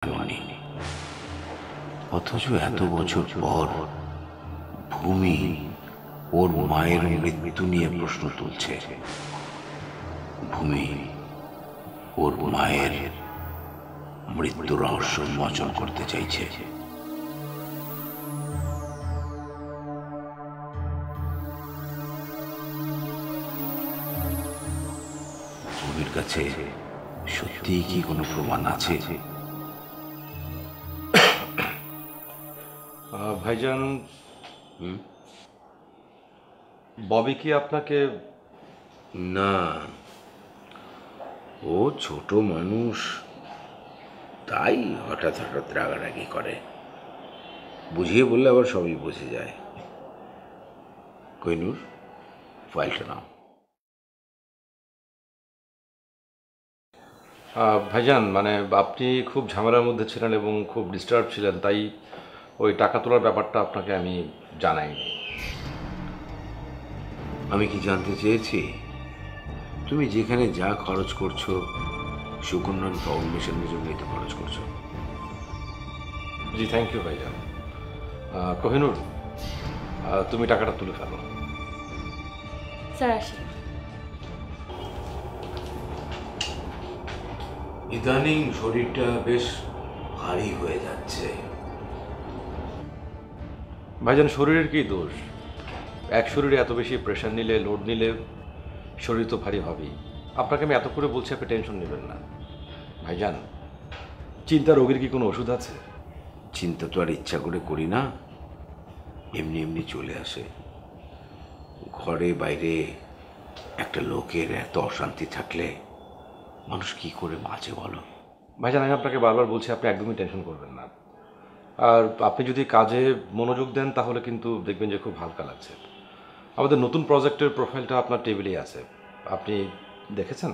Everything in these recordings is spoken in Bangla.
হয়নি, অথচ এত বছর পর ভূমি ওর মায়ের মৃত্যু নিয়ে প্রশ্ন তুলছে। ভূমি ওর মায়ের মৃত্যু রহস্য উন্মোচন করতে চাইছে। ভূমির কাছে সত্যিই কি কোনো প্রমাণ আছে? ভাইজান, ববি কি আপনাকে? না, ও ছোট মানুষ, তাই হঠাৎ হঠাৎ রাগারাগি করে। বুঝিয়ে বললে আবার সবই বুঝে যায়। কইনুর, ফাইলটা নাও। ভাইজান, মানে আপনি খুব ঝামেলার মধ্যে ছিলেন এবং খুব ডিস্টার্ব ছিলেন, তাই ওই টাকা তোলার ব্যাপারটা আপনাকে আমি জানাইনি। আমি কি জানতে চেয়েছি তুমি যেখানে যা খরচ করছো সুকন্যন ফাউন্ডেশনের জন্যই তো খরচ করছো? জি, থ্যাংক ইউ ভাইজান। কোহিনুর, তুমি টাকাটা তুলে ফেলো। স্যার আসি। ইদানিং শরীরটা বেশ ভারী হয়ে যাচ্ছে। ভাইজান, শরীরের কি দোষ? এক শরীরে এত বেশি প্রেশার নিলে, লোড নিলে শরীর তো ভারী হবেই। আপনাকে আমি এত করে বলছি, আপনি টেনশন নেবেন না। ভাইজান, চিন্তা রোগীর কি কোনো ওষুধ আছে? চিন্তা তো আর ইচ্ছা করে করি না, এমনি এমনি চলে আসে। ঘরে বাইরে একটা লোকের এত অশান্তি থাকলে মানুষ কি করে বাঁচে বলো? ভাইজান, আমি আপনাকে বারবার বলছি, আপনি একদমই টেনশন করবেন না। আর আপনি যদি কাজে মনোযোগ দেন তাহলে কিন্তু দেখবেন যে খুব হালকা লাগছে। আমাদের নতুন প্রজেক্টের প্রোফাইলটা আপনার টেবিলেই আছে, আপনি দেখেছেন?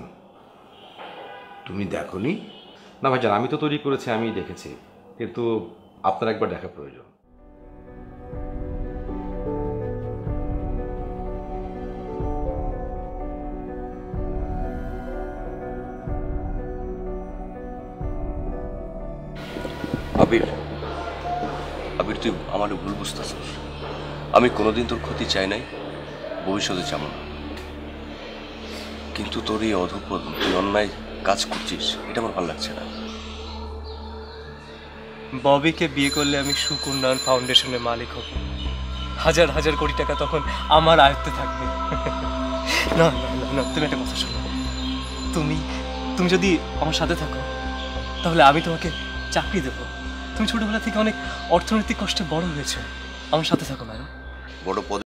তুমি দেখোনি? না ভাইজান, আমি তো তৈরি করেছি, আমি দেখেছি, কিন্তু আপনার একবার দেখা প্রয়োজন। আবির, আবির, তুই আমার ভুল বুঝতেছিস। আমি কোনোদিন তোর ক্ষতি চাই নাই, ভবিষ্যতে চাবো না। কিন্তু তোর এই অধঃপতন, তুই অন্যায় কাজ করছিস, এটা আমার ভালো লাগছে না। ববিকে বিয়ে করলে আমি সুকন্যান ফাউন্ডেশনের মালিক হব। হাজার হাজার কোটি টাকা তখন আমার আয়ত্তে থাকবে। না না না না, তুমি একটা কথা শোনো। তুমি তুমি যদি আমার সাথে থাকো তাহলে আমি তোমাকে চাকরি দেবো। তুমি ছোটবেলা থেকে অনেক অর্থনৈতিক কষ্টে বড় হয়েছে। আমার সাথে থাকো ম্যাডাম। বড় পদ